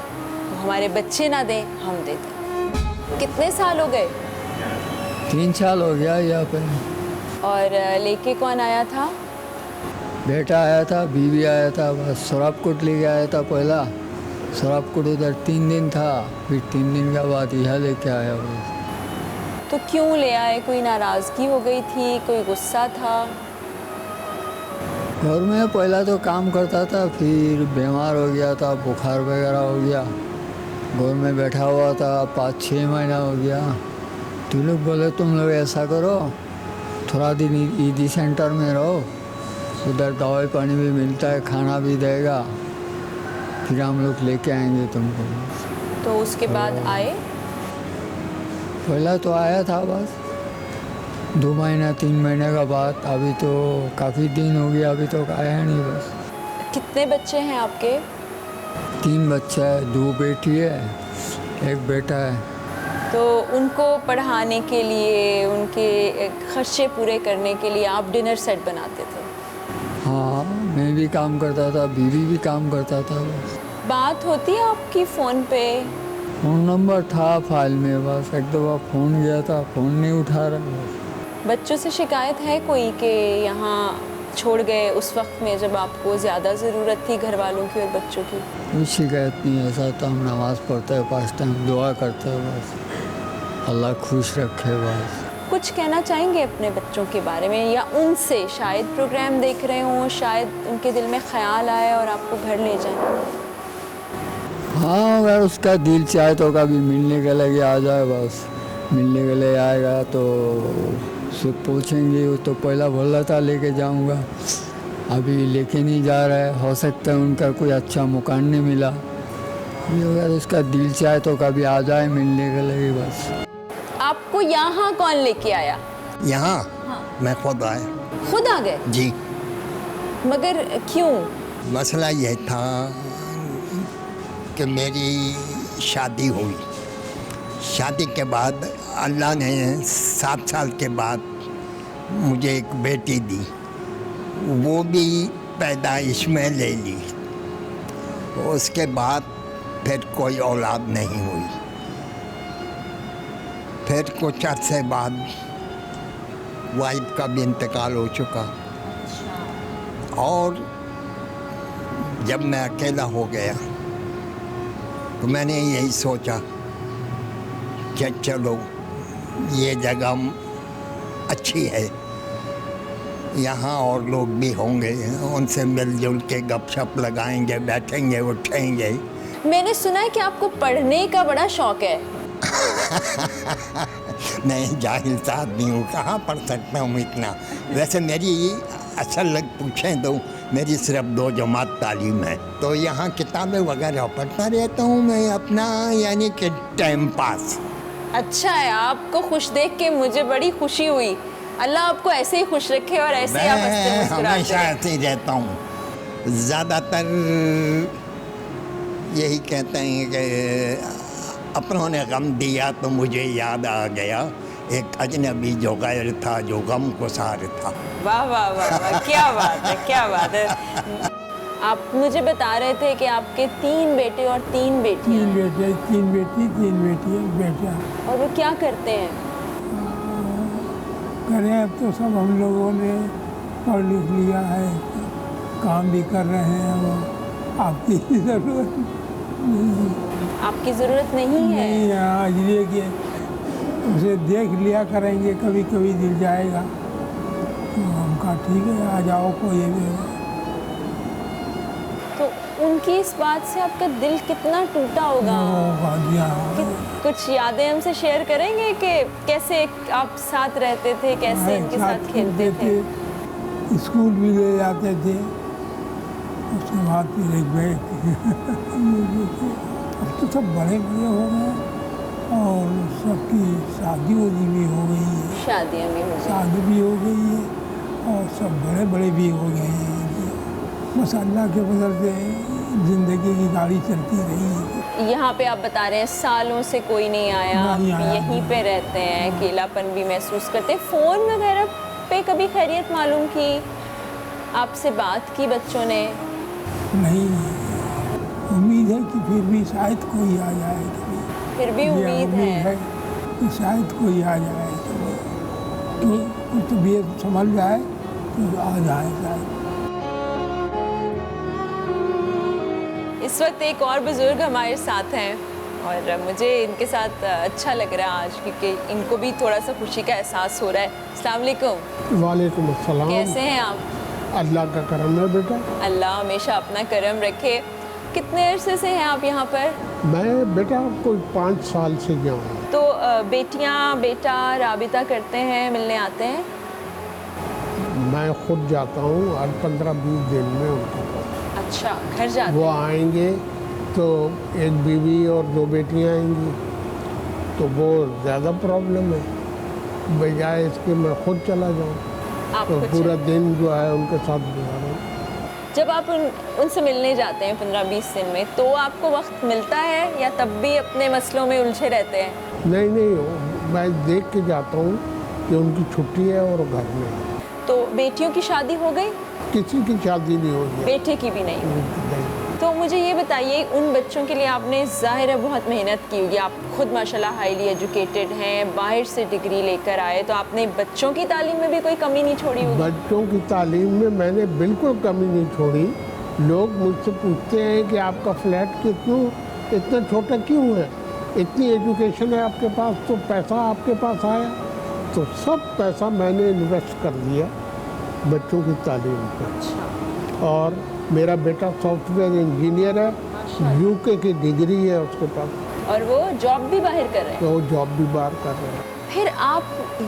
हमारे बच्चे ना दें, हम दे दें। कितने साल हो गए? 3 साल हो गया यहाँ पे। और लेके कौन आया था? बेटा आया था, बीवी आया था, बस शराबकोट लेके आया था। पहला शराबकोट उधर 3 दिन था, फिर 3 दिन के बाद यहाँ लेके आया। बस तो क्यों ले आए? कोई नाराज़गी हो गई थी, कोई गुस्सा था? घर में पहला तो काम करता था, फिर बीमार हो गया था, बुखार वगैरह हो गया, घर में बैठा हुआ था 5-6 महीना हो गया। तो लोग बोले तुम लोग ऐसा करो, थोड़ा दिन ईदी सेंटर में रहो, उधर दवाई पानी भी मिलता है, खाना भी देगा, फिर हम लोग लेके आएंगे तुमको। तो उसके बाद आए? पहला तो आया था बस 2 महीना 3 महीने का बाद। अभी तो काफ़ी दिन हो गया, अभी तो आया नहीं बस। कितने बच्चे हैं आपके? 3 बच्चे हैं, 2 बेटी है, 1 बेटा है। तो उनको पढ़ाने के लिए, उनके खर्चे पूरे करने के लिए आप डिनर सेट बनाते थे? हाँ, मैं भी काम करता था, बीवी भी काम करता था। बस बात होती है आपकी फ़ोन पे? फ़ोन नंबर था फाइल में, बस एक दफ़ा फ़ोन गया था, फ़ोन नहीं उठा रहा। बच्चों से शिकायत है कोई कि यहाँ छोड़ गए उस वक्त में जब आपको ज़्यादा ज़रूरत थी घर वालों की और बच्चों की? कोई शिकायत नहीं, ऐसा तो हम नमाज़ पढ़ते हैं, 5 टाइम दुआ करते हैं, बस अल्लाह खुश रखे। बस कुछ कहना चाहेंगे अपने बच्चों के बारे में, या उनसे? शायद प्रोग्राम देख रहे हों, शायद उनके दिल में ख़्याल आए और आपको घर ले जाएं। हाँ, अगर उसका दिल चाहे तो कभी मिलने के लिए आ जाए, बस मिलने के लिए आएगा तो उससे पूछेंगे। वो तो पहला बोला था लेके जाऊंगा, अभी लेके नहीं जा रहा है। हो सकता है उनका कोई अच्छा मकान नहीं मिला, अगर उसका दिल चाहे तो कभी आ जाए मिलने के लिए। बस आपको यहाँ कौन लेके आया? यहाँ हाँ। मैं खुद आया। खुद आ गए? जी। मगर क्यों? मसला यह था कि मेरी शादी हुई, शादी के बाद अल्लाह ने 7 साल के बाद मुझे एक बेटी दी, वो भी पैदाइश में ले ली। उसके बाद फिर कोई औलाद नहीं हुई। फिर कुछ अर्से बाद वाइफ का भी इंतकाल हो चुका, और जब मैं अकेला हो गया तो मैंने यही सोचा कि चलो ये जगह अच्छी है, यहाँ और लोग भी होंगे, उनसे मिलजुल के गपशप लगाएंगे, बैठेंगे, उठेंगे। मैंने सुना है कि आपको पढ़ने का बड़ा शौक है। नहीं, जाहिल सा आदमी हूँ, कहाँ पढ़ सकता हूँ इतना। वैसे मेरी असल पूछें तो मेरी सिर्फ 2 जमात तालीम है, तो यहाँ किताबें वगैरह पढ़ता रहता हूँ मैं अपना, यानी कि टाइम पास। अच्छा है, आपको खुश देख के मुझे बड़ी खुशी हुई। अल्लाह आपको ऐसे ही खुश रखे और ऐसे ही आप हंसते मुस्कुराते हमेशा रहें। ऐसे ही रहता हूँ। ज़्यादातर यही कहते हैं कि अपनों ने गम दिया तो मुझे याद आ गया। एक अजनबी जो गैर था, जो गम को सार था। वाह वाह वाह वाह, क्या बात है, क्या बात है। आप मुझे बता रहे थे कि आपके 3 बेटे और 3 बेटियां। 3 बेटे, 3 बेटी, 3 बेटी, बेटा। और वो क्या करते हैं? करें अब तो सब हम लोगों ने पढ़ लिख लिया है, काम भी कर रहे हैं। वो आपकी ज़रूरत नहीं। आपकी ज़रूरत नहीं है? नहीं, हाँ, इसलिए कि उसे देख लिया करेंगे, कभी कभी दिल जाएगा तो हम कहा ठीक है आ जाओ कोई भी। तो उनकी इस बात से आपका दिल कितना टूटा होगा? कुछ यादें हमसे शेयर करेंगे कि कैसे आप साथ रहते थे, कैसे इनके साथ खेलते थे? स्कूल भी ले जाते थे, उसके बाद फिर एक बैग। अब तो सब बड़े बड़े हो गए और सबकी शादी भी हो गई है। शादियाँ भी हो गई, शादी भी हो गई है और सब बड़े बड़े भी हो गए हैं। बस अल्लाह के फजल से ज़िंदगी की गाड़ी चलती रही है। यहाँ पे आप बता रहे हैं सालों से कोई नहीं आया, आप यहीं पे रहते हैं, अकेलापन भी महसूस करते हैं। फ़ोन वगैरह पे कभी खैरियत मालूम की, आपसे बात की बच्चों ने? नहीं, उम्मीद है कि फिर भी शायद कोई आ जाए। फिर भी उम्मीद है कि शायद कोई आ जाए, तो कुछ तबीयत संभल जाए तो आ जाए शायद। इस वक्त एक और बुज़ुर्ग हमारे साथ हैं और मुझे इनके साथ अच्छा लग रहा है आज, क्योंकि इनको भी थोड़ा सा खुशी का एहसास हो रहा है। अस्सलाम वालेकुम। वालेकुम अस्सलाम। कैसे हैं आप? अल्लाह का करम है बेटा। अल्लाह हमेशा अपना करम रखे। कितने अरसे से हैं आप यहाँ पर? मैं बेटा कोई 5 साल से यहाँ हूँ। तो बेटियाँ बेटा राबिता करते हैं, मिलने आते हैं? मैं खुद जाता हूँ हर 15-20 दिन में उनके पास। अच्छा, घर जाते? वो आएंगे तो एक बीवी और 2 बेटियाँ आएंगी, तो वो ज़्यादा प्रॉब्लम है, बजाय इसके मैं खुद चला जाऊँ तो पूरा दिन जो है उनके साथ गुजारूँ। जब आप उनसे मिलने जाते हैं 15-20 दिन में, तो आपको वक्त मिलता है या तब भी अपने मसलों में उलझे रहते हैं? नहीं, मैं देख के जाता हूँ कि उनकी छुट्टी है और घर में है। तो बेटियों की शादी हो गई? किसी की शादी नहीं हो गई। बेटे की भी नहीं? तो मुझे ये बताइए, उन बच्चों के लिए आपने ज़ाहिर है बहुत मेहनत की होगी। आप खुद माशाल्लाह हाईली एजुकेटेड हैं, बाहर से डिग्री लेकर आए, तो आपने बच्चों की तालीम में भी कोई कमी नहीं छोड़ी होगी? बच्चों की तालीम में मैंने बिल्कुल कमी नहीं छोड़ी। लोग मुझसे पूछते हैं कि आपका फ्लैट इतना छोटा क्यों है, इतनी एजुकेशन है आपके पास, तो पैसा आपके पास आया? तो सब पैसा मैंने इन्वेस्ट कर दिया बच्चों की तालीम पर। और मेरा बेटा सॉफ्टवेयर इंजीनियर है, यूके की डिग्री है उसके पास। और वो जॉब भी बाहर कर रहे हैं? वो जॉब भी बाहर कर रहे हैं। फिर आप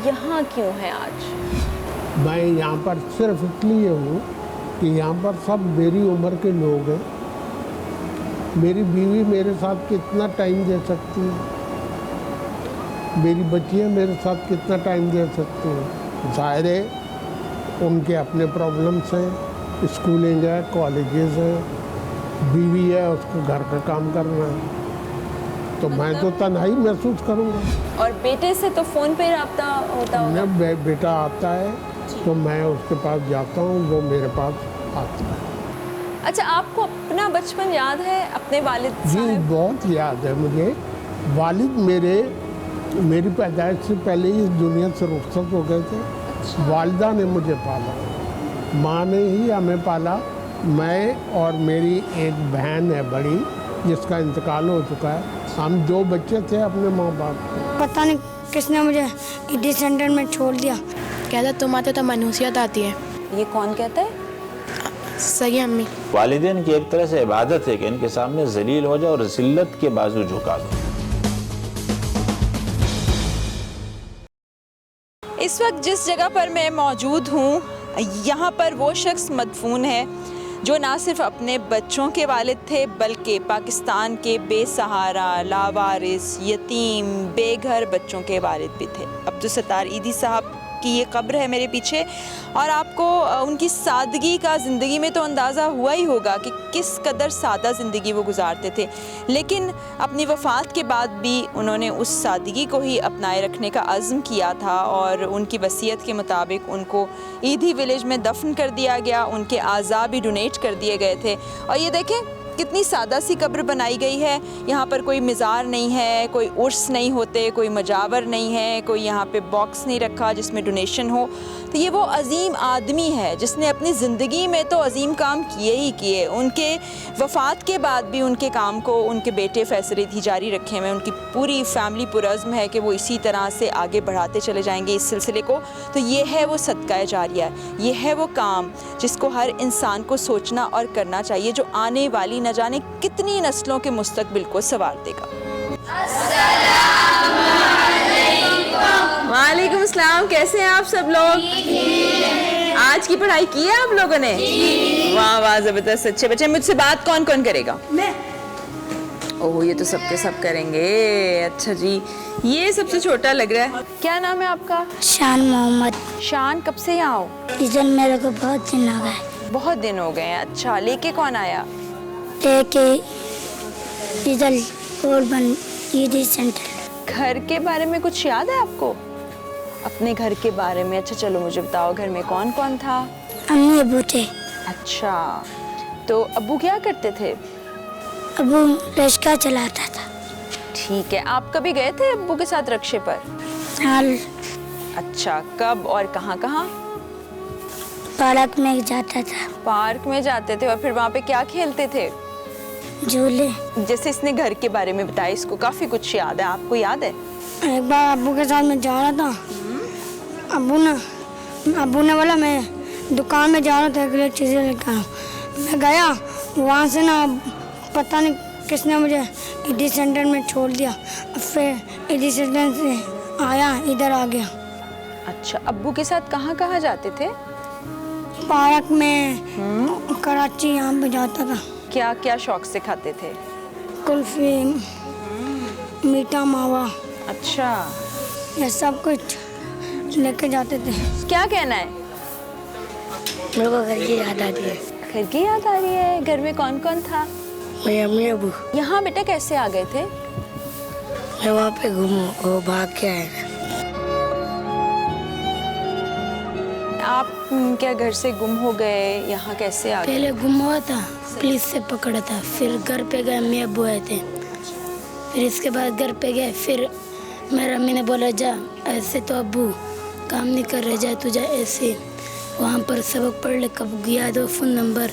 यहाँ क्यों हैं आज? मैं यहाँ पर सिर्फ इसलिए हूँ कि यहाँ पर सब मेरी उम्र के लोग हैं। मेरी बीवी मेरे साथ कितना टाइम दे सकती है, मेरी बच्चियाँ मेरे साथ कितना टाइम दे सकती हैं। ज़ाहिर है उनके अपने प्रॉब्लम्स हैं, स्कूलिंग है, कॉलेजेस हैं, बीवी है, उसको घर का काम करना है, तो मैं तो तन्हाई महसूस करूँगा। और बेटे से तो फ़ोन पे रब्ता होता होगा? बेटा आता है तो मैं उसके पास जाता हूँ, वो मेरे पास आता है। अच्छा, आपको अपना बचपन याद है, अपने वालिद जी बहुत याद है मुझे। वालिद मेरी पैदाइश से पहले ही इस दुनिया से रुखसत हो गए थे। वालिदा ने मुझे पाला, माँ ने ही हमें पाला। मैं और मेरी एक बहन है बड़ी, जिसका इंतकाल हो चुका है। हम 2 बच्चे थे अपने माँ बाप के। पता नहीं किसने मुझे ईडी सेंटर में छोड़ दिया। कहता तुम आते तो मनहूसियत आती है। ये कौन कहता है? सही अम्मी। वालिदैन की एक तरह से इबादत है कि इनके सामने जलील हो जाओ और जिल्लत के बाजू झुका दो। इस वक्त जिस जगह पर मैं मौजूद हूँ, यहाँ पर वो शख्स मदफून है जो ना सिर्फ अपने बच्चों के वालिद थे, बल्कि पाकिस्तान के बेसहारा, लावारिस, यतीम, बेघर बच्चों के वालिद भी थे। अब्दुल सत्तार ईदी साहब आपकी ये कब्र है मेरे पीछे, और आपको उनकी सादगी का ज़िंदगी में तो अंदाज़ा हुआ ही होगा कि किस कदर सादा ज़िंदगी वो गुजारते थे, लेकिन अपनी वफ़ात के बाद भी उन्होंने उस सादगी को ही अपनाए रखने का अज़्म किया था और उनकी वसीयत के मुताबिक उनको ईदी विलेज में दफन कर दिया गया, उनके आज़ा भी डोनेट कर दिए गए थे। और ये देखें कितनी सादा सी कब्र बनाई गई है। यहाँ पर कोई मज़ार नहीं है, कोई उर्स नहीं होते, कोई मजावर नहीं है, कोई यहाँ पे बॉक्स नहीं रखा जिसमें डोनेशन हो। तो ये वो अज़ीम आदमी है जिसने अपनी ज़िंदगी में तो अज़ीम काम किए ही किए, उनके वफ़ात के बाद भी उनके काम को उनके बेटे फैसल रीधी जारी रखे हुए, उनकी पूरी फैमिली पुरज़्म है कि वो इसी तरह से आगे बढ़ाते चले जाएंगे इस सिलसिले को। तो ये है वो सदका जारिया, ये है वो काम जिसको हर इंसान को सोचना और करना चाहिए, जो आने वाली न जाने कितनी नस्लों के मुस्तकबिल को संवार देगा। वालेकुम अस्सलाम, कैसे हैं आप सब लोग? आज की पढ़ाई की है आप लोगों ने? वाह वाह, ज़बरदस्त, अच्छे बच्चे। मुझसे बात कौन कौन करेगा? मैं। ओह, ये तो सबके सब करेंगे। अच्छा जी, ये सबसे छोटा लग रहा है। क्या नाम है आपका? शान मोहम्मद। शान, कब से यहाँ हो? इधर मेरे को बहुत दिन हो गए। बहुत दिन हो गए हैं। अच्छा, लेके कौन आया? लेके इधर और बन ईदी सेंटर। घर के बारे में कुछ याद है आपको? अपने घर के बारे में? अच्छा चलो मुझे बताओ, घर में कौन कौन था? अम्मी अबू थे। अच्छा, तो अब्बू क्या करते थे? अबू रिक्शा चलाता था। ठीक है, आप कभी गए थे अब्बू के साथ रिक्शे पर? हाल। अच्छा, कब और कहाँ कहाँ? पार्क में जाता था। पार्क में जाते थे, और फिर वहाँ पे क्या खेलते थे? झूले। जैसे इसने घर के बारे में बताया, इसको काफ़ी कुछ याद है, आपको याद है? एक बार अब्बू के साथ मैं जा रहा था, अब्बू ने बोला मैं दुकान में जा रहा था, एक लिए चीज़ें लेकर आऊँ। मैं गया, वहाँ से ना पता नहीं किसने मुझे ईदी सेंटर में छोड़ दिया, फिर ईदी सेंटर से आया इधर आ गया। अच्छा, अब्बू के साथ कहाँ कहाँ जाते थे? पार्क में, कराची यहाँ पे जाता था। क्या क्या शौक से खाते थे? कुल्फी, मीठा मावा। अच्छा, ये सब कुछ लेके जाते थे। क्या कहना है? मेरे को घर की याद आती है। घर की याद आ रही है? घर में कौन कौन था? मेरी अम्मी अबू। यहाँ बेटा कैसे आ गए थे? मैं वहाँ पे घूमूं, वो भाग के आए। आप क्या घर से गुम हो गए? यहाँ कैसे आ गए? पहले गुम हुआ था, पुलिस से पकड़ा था, फिर घर पे गए, अम्मी अबू आए थे, फिर इसके बाद घर पे गए, फिर मेरी अम्मी ने बोला जा, ऐसे तो अबू काम नहीं कर रहे, जा तू जा ऐसे वहाँ पर सबक पढ़ ले, कब गया दो फ़ोन नंबर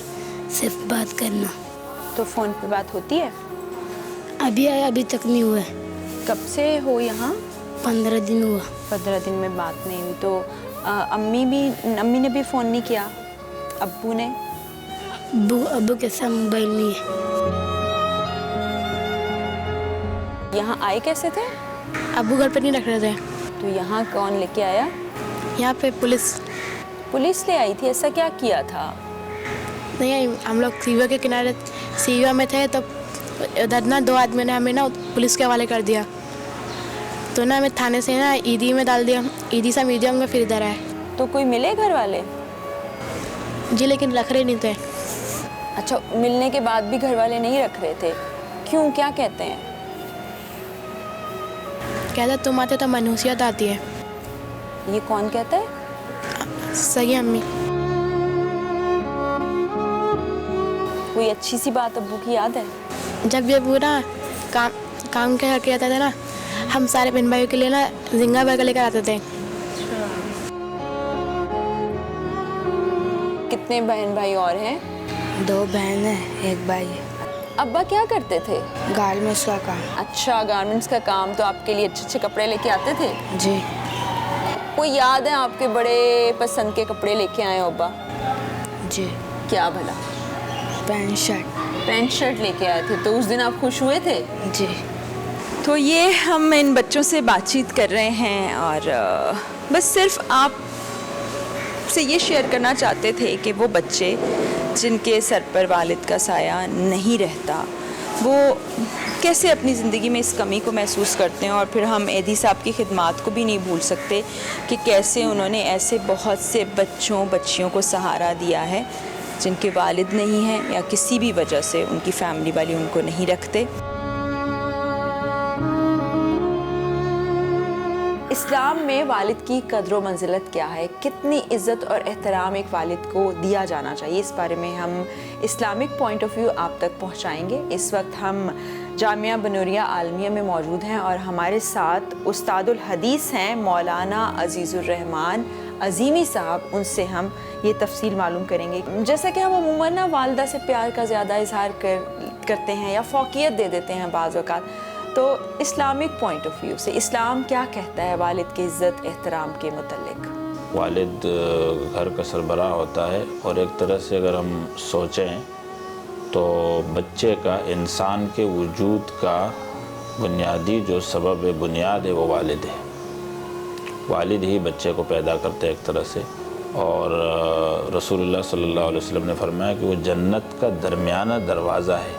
सिर्फ बात करना। तो फ़ोन पे बात होती है? अभी आया, अभी तक नहीं हुआ। कब से हो यहाँ? 15 दिन हुआ। 15 दिन में बात नहीं हुई। तो अम्मी ने भी फ़ोन नहीं किया? अब्बू ने? अब्बू के साथ मोबाइल नहीं है। यहाँ आए कैसे थे? अब्बू घर पे नहीं रख रहे थे। तो यहाँ कौन लेके आया? यहाँ पे पुलिस ले आई थी। ऐसा क्या किया था? नहीं, हम लोग सीवा के किनारे सीवा में थे, तब उधर ना 2 आदमी ने हमें ना पुलिस के हवाले कर दिया, तो ना हमें थाने से ना ईदी में डाल दिया, ईदी से म्यूजियम में, फिर इधर आए। तो कोई मिले घर वाले? जी, लेकिन रख रहे नहीं थे। अच्छा, मिलने के बाद भी घर वाले नहीं रख रहे थे? क्यों, क्या कहते हैं? कहते तुम आते तो मनहूसियत आती है। ये कौन कहता है? सही अम्मी। कोई अच्छी सी बात अब्बू की याद है? जब ये पूरा काम करके आता था ना, हम सारे बहन भाइयों के लिए ना जिंगा बर्गर लेकर आते थे। कितने बहन भाई और हैं? 2 बहन है, 1 भाई है। अब्बा क्या करते थे? गारमेंट्स का काम। अच्छा, गारमेंट्स का काम। तो आपके लिए अच्छे अच्छे कपड़े लेके आते थे? जी। कोई याद है आपके बड़े पसंद के कपड़े लेके आए हो अब्बा? जी। क्या भला? पैंट शर्ट लेके आए थे। तो उस दिन आप खुश हुए थे? जी। तो ये हम इन बच्चों से बातचीत कर रहे हैं, और बस सिर्फ आप से ये शेयर करना चाहते थे कि वो बच्चे जिनके सर पर वालिद का साया नहीं रहता, वो कैसे अपनी ज़िंदगी में इस कमी को महसूस करते हैं। और फिर हम एदी साहब की खिदमात को भी नहीं भूल सकते कि कैसे उन्होंने ऐसे बहुत से बच्चियों को सहारा दिया है जिनके वालिद नहीं हैं या किसी भी वजह से उनकी फैमिली वाले उनको नहीं रखते। इस्लाम में वालिद की कदर व मंजिलत क्या है, कितनी इज़्ज़त और एहतराम एक वालिद को दिया जाना चाहिए, इस बारे में हम इस्लामिक पॉइंट ऑफ व्यू आप तक पहुंचाएंगे। इस वक्त हम जामिया बनूरिया आलमिया में मौजूद हैं और हमारे साथ उस्तादुल हदीस हैं मौलाना अजीज़ुर रहमान अज़ीमी साहब। उनसे हम ये तफसील मालूम करेंगे। जैसा कि हम अमूमन ना वालदा से प्यार का ज़्यादा इजहार करते हैं या फ़ौक़ियत दे देते हैं बाज़ औक़ात, तो इस्लामिक पॉइंट ऑफ व्यू से इस्लाम क्या कहता है वालिद के इज़्ज़त एहतराम के मुतल्लिक? वालिद घर का सरबराह होता है और एक तरह से अगर हम सोचें तो बच्चे का, इंसान के वजूद का बुनियादी जो सबब बुनियाद है वो वालिद है। वालिद ही बच्चे को पैदा करते हैं एक तरह से। और रसूलुल्लाह सल्लल्लाहु अलैहि वसल्लम ने फरमाया कि वो जन्नत का दरमियाना दरवाज़ा है,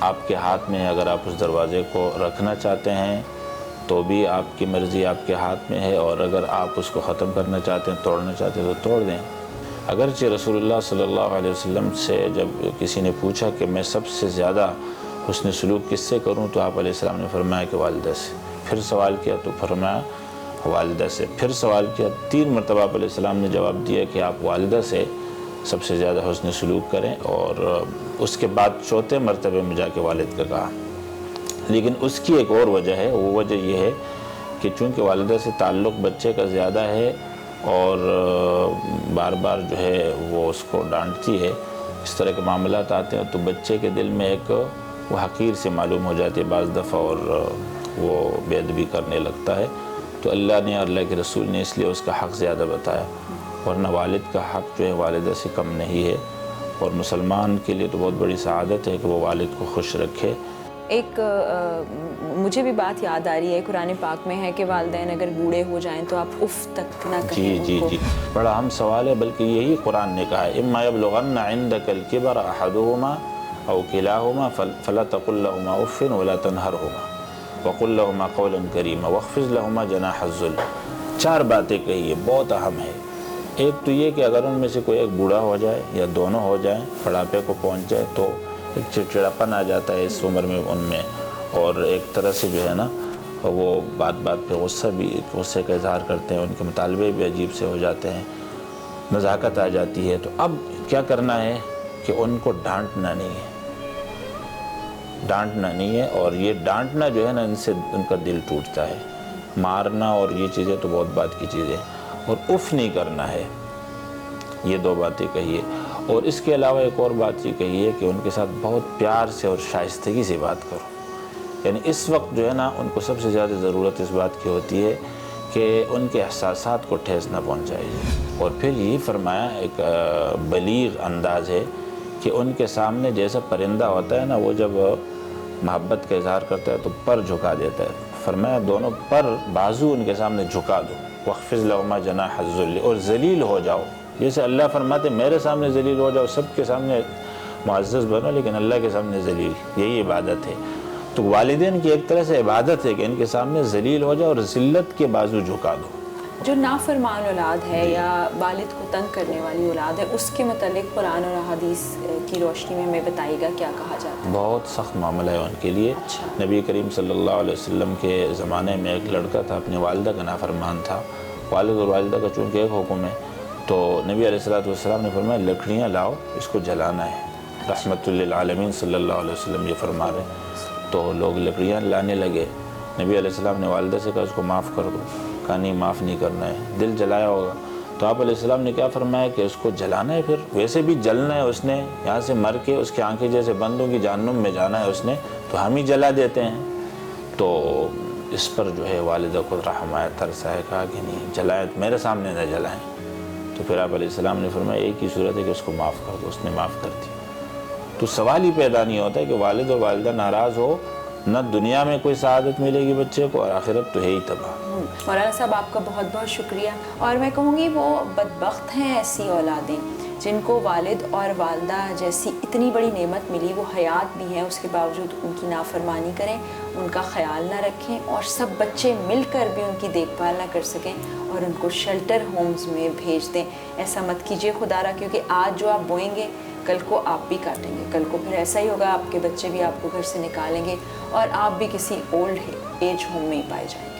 आपके हाथ में है। अगर आप उस दरवाज़े को रखना चाहते हैं तो भी आपकी मर्ज़ी, आपके हाथ में है, और अगर आप उसको ख़त्म करना चाहते हैं, तोड़ना चाहते हैं तो तोड़ दें। अगरचे रसूलुल्लाह सल्लल्लाहु अलैहि वसल्लम से जब किसी ने पूछा कि मैं सबसे ज़्यादा हुस्न सलूक किससे करूं, तो आप अलैहिस्सलाम ने फरमाया कि वालिदा से। फिर सवाल किया तो फरमाया वालिदा से। फिर सवाल किया, 3 मरतबा आप अलैहिस्सलाम ने जवाब दिया कि आप वालिदा से सबसे ज़्यादा हुस्न सलूक करें, और उसके बाद 4थे मरतबे में जाके वालिद का कहा। लेकिन उसकी एक और वजह है, वो वजह यह है कि चूँकि वालिदा से ताल्लुक़ बच्चे का ज़्यादा है और बार बार जो है वो उसको डांटती है, इस तरह के मामलात आते हैं तो बच्चे के दिल में एक वो हकीर से मालूम हो जाती है बाज़ दफ़ा और वो बेअदबी करने लगता है। तो अल्लाह ने, अल्लाह के रसूल ने इसलिए उसका हक़ ज़्यादा बताया, वरना वालिद का हक़ जो है वालिदा से कम नहीं है। और मुसलमान के लिए तो बहुत बड़ी सआदत है कि वो वालिद को खुश रखे। एक मुझे भी बात याद आ रही है, कुरान पाक में है कि वालिदैन अगर बूढ़े हो जाएं तो आप उफ़ तक ना कहें। जी, बड़ा अहम सवाल है, बल्कि यही कुरान ने कहा है, इम्मा यबलुगन्ना इंदकल किबर अहदुहुमा औ किलाहुमा फला तकुल लहुमा उफ़्फ़िन वला तनहरहुमा वक़ुल लहुमा क़ौलन करीमा वख़्फ़िज़ लहुमा जनाहज़्ज़ुल। 4 बातें कही है, बहुत अहम है। एक तो ये कि अगर उनमें से कोई एक बूढ़ा हो जाए या दोनों हो जाएं, बुढ़ापे को पहुंच जाए, तो एक चिड़चिड़ापन आ जाता है इस उम्र में उनमें, और एक तरह से जो है ना वो बात बात पे गुस्से का इजहार करते हैं, उनके मुतालबे भी अजीब से हो जाते हैं, नज़ाकत आ जाती है। तो अब क्या करना है कि उनको डांटना नहीं है, डांटना नहीं है। और ये डांटना जो है ना, इनसे उनका दिल टूटता है। मारना और ये चीज़ें तो बहुत बात की चीज़ें, और उफ़ नहीं करना है, ये 2 बातें कही है। और इसके अलावा एक और बात ये कही है कि उनके साथ बहुत प्यार से और शाइस्तगी से बात करो। यानी इस वक्त जो है ना उनको सबसे ज़्यादा ज़रूरत इस बात की होती है कि उनके एहसासात को ठेस ना पहुँचाइए। और फिर यही फरमाया, एक बलीग अंदाज़ है कि उनके सामने जैसा परिंदा होता है ना, वो जब मोहब्बत का इजहार करता है तो पर झुका देता है, फरमाया दोनों पर बाजू उनके सामने झुका दो, वक़्फ़िज़ लहुमा जनाहज़्ज़ुल, और ज़लील हो जाओ। जैसे अल्लाह फरमाते मेरे सामने ज़लील हो जाओ, सबके सामने मुअज़्ज़ज़ बनो लेकिन अल्लाह के सामने ज़लील, यही इबादत है। तो वालिदैन की एक तरह से इबादत है कि इनके सामने ज़लील हो जाओ और ज़िल्लत के बाजू झुका दो। जो नाफरमान औलाद है या वालिद को तंग करने वाली औलाद है, उसके मतलब कुरान और हदीस की रोशनी में हमें बताइएगा क्या कहा जाता है? बहुत सख्त मामला है उनके लिए। अच्छा। नबी करीम सल्लल्लाहु अलैहि वसल्लम के ज़माने में एक लड़का था, अपनी वालिदा का नाफरमान था। वालिद और वालिदा का चूँकि एक हुक्म है, तो नबी अलैहिस्सलातु वस्सलाम ने फरमाया लकड़ियाँ लाओ, इसको जलाना है। रहमतुल लिल आलमीन सल्लल्लाहु अलैहि वसल्लम ये फरमा रहे। तो लोग लकड़ियाँ लाने लगे। नबी अलैहिस्सलाम ने वालिदा से कहा उसको माफ़ कर दो, कहा नहीं माफ़ नहीं करना है, दिल जलाया होगा। तो आप अलैहिस्सलाम ने क्या फरमाया कि उसको जलाना है, फिर वैसे भी जलना है उसने, यहाँ से मर के उसकी आंखें जैसे बंद होंगी, जहन्नुम में जाना है उसने, तो हम ही जला देते हैं। तो इस पर जो है वालिदा को रहम आया, तरस आया, कहा कि नहीं जलाएं, मेरे सामने न जलाएं। तो फिर आप अलैहिस्सलाम ने फरमाया एक ही सूरत है कि उसको माफ़ कर दो, उसने माफ़ कर दिया। तो सवाल ही पैदा नहीं होता है कि वालिद और वालिदा नाराज़ हो, न दुनिया में कोई सआदत मिलेगी बच्चे को, और आखिरत तो है ही तबाह। मौलाना साहब आपका बहुत बहुत शुक्रिया। और मैं कहूँगी वो बदबख्त हैं ऐसी औलादें जिनको वालिद और वालदा जैसी इतनी बड़ी नेमत मिली, वो हयात भी हैं, उसके बावजूद उनकी नाफरमानी करें, उनका ख्याल ना रखें और सब बच्चे मिलकर भी उनकी देखभाल ना कर सकें और उनको शेल्टर होम्स में भेज दें। ऐसा मत कीजिए खुदारा, क्योंकि आज जो आप बोएंगे कल को आप भी काटेंगे। कल को फिर ऐसा ही होगा, आपके बच्चे भी आपको घर से निकालेंगे और आप भी किसी ओल्ड एज होम में ही पाए जाएंगे।